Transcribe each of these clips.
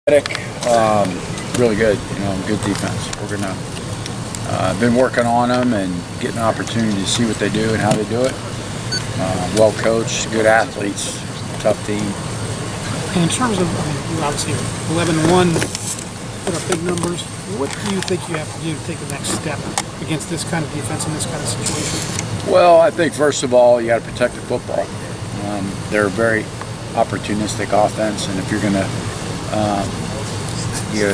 Really good, good defense. We're gonna been working on them and getting an opportunity to see what they do and how they do it. Well coached, good athletes, tough team. And in terms of, you're obviously 11-1, put up big numbers. What do you think you have to do to take the next step against this kind of defense in this kind of situation? Well, I think first of all, you got to protect the football. They're a very opportunistic offense, and if you're gonna you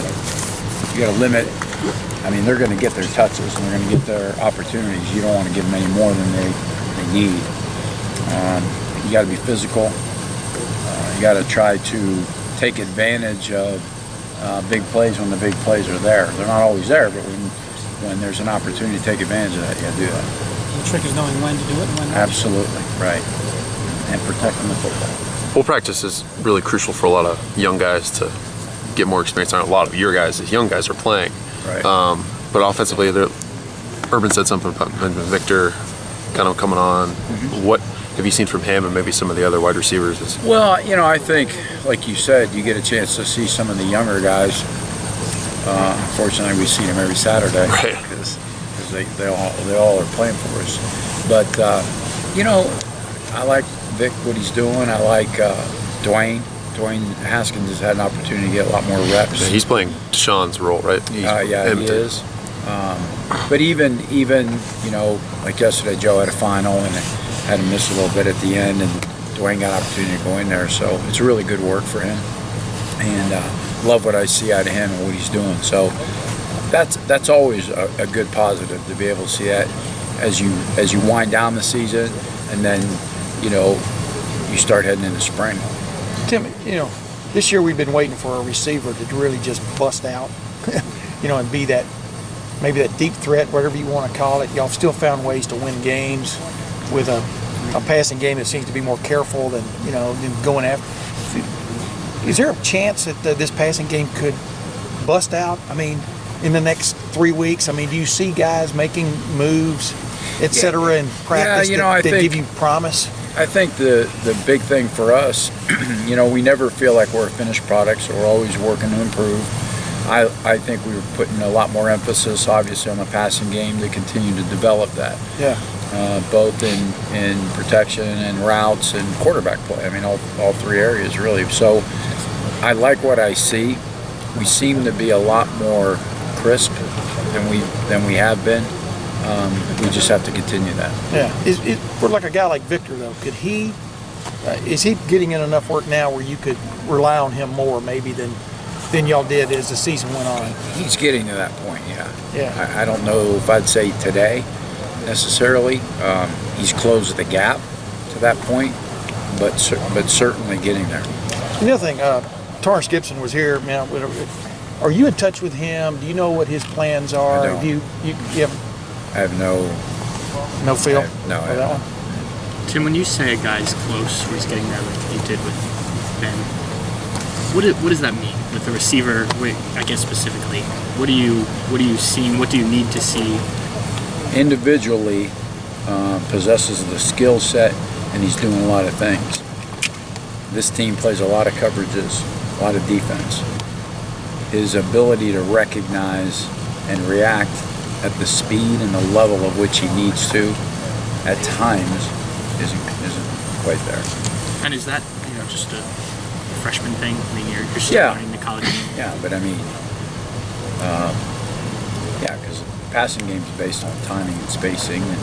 got to limit. I mean, they're going to get their touches and they're going to get their opportunities. You don't want to give them any more than they need. You got to be physical. You got to try to take advantage of big plays when the big plays are there. They're not always there, but when there's an opportunity to take advantage of that, you got to do that. The trick is knowing when to do it and when not. Absolutely, right. And protecting the football. Well, practice is really crucial for a lot of young guys to get more experience on. A lot of your guys, as young guys, are playing. Right. But offensively, Urban said something about Victor kind of coming on. Mm-hmm. What have you seen from him and maybe some of the other wide receivers? Well, I think, like you said, you get a chance to see some of the younger guys. Unfortunately, we see them every Saturday because they all are playing for us. But I like Vic, what he's doing. I like Dwayne. Dwayne Haskins has had an opportunity to get a lot more reps. Yeah, he's playing Deshaun's role, right? He is. But even like yesterday, Joe had a final and had to miss a little bit at the end, and Dwayne got an opportunity to go in there. So it's really good work for him, and love what I see out of him and what he's doing. So that's always a good positive to be able to see that as you wind down the season, and then you start heading into spring. Tim, this year we've been waiting for a receiver to really just bust out, and be that, maybe that deep threat, whatever you want to call it. Y'all still found ways to win games with a passing game that seems to be more careful than going after. Is there a chance that this passing game could bust out? I mean, in the next 3 weeks, do you see guys making moves, et cetera, in practice that give you promise? I think the big thing for us, we never feel like we're a finished product, so we're always working to improve. I think we were putting a lot more emphasis, obviously, on the passing game to continue to develop that. Yeah. Both in protection and routes and quarterback play. All three areas, really. So I like what I see. We seem to be a lot more crisp than we have been. We just have to continue that. Yeah. For like a guy like Victor, though, could he? Is he getting in enough work now where you could rely on him more, maybe than y'all did as the season went on? He's getting to that point. Yeah. Yeah. I don't know if I'd say today necessarily. He's closed the gap to that point, but certainly getting there. The other thing, Torrance Gibson was here. Are you in touch with him? Do you know what his plans are? I don't. You have? I have no feel. No, for that one. Tim, when you say a guy's close, or he's getting there like you did with Ben, what does that mean with the receiver? I guess specifically, what are you seeing? What do you need to see? Individually, possesses the skill set, and he's doing a lot of things. This team plays a lot of coverages, a lot of defense. His ability to recognize and react at the speed and the level of which he needs to, at times, isn't quite there. And is that just a freshman thing? You're still learning the college game. Yeah, but because the passing game is based on timing and spacing, and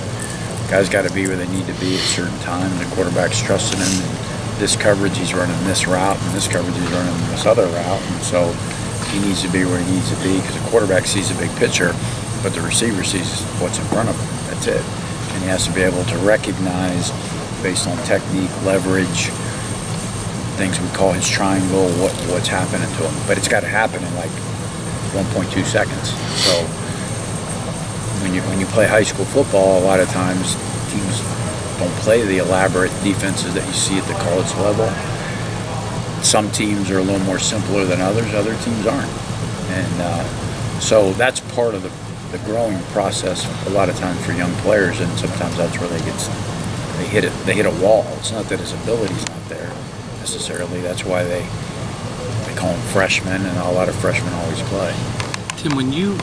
guys got to be where they need to be at a certain time, and the quarterback's trusting him. And this coverage, he's running this route, and this coverage, he's running this other route, and so he needs to be where he needs to be because the quarterback sees the big picture, but the receiver sees what's in front of him. That's it. And he has to be able to recognize, based on technique, leverage, things we call his triangle, what's happening to him. But it's got to happen in like 1.2 seconds. So when you play high school football, a lot of times teams don't play the elaborate defenses that you see at the college level. Some teams are a little more simpler than others. Other teams aren't. And so that's part of the growing process a lot of times for young players, and sometimes that's where they hit a wall. It's not that his ability's not there necessarily. That's why they call him freshmen, and I'll let a freshman always play. Tim, when you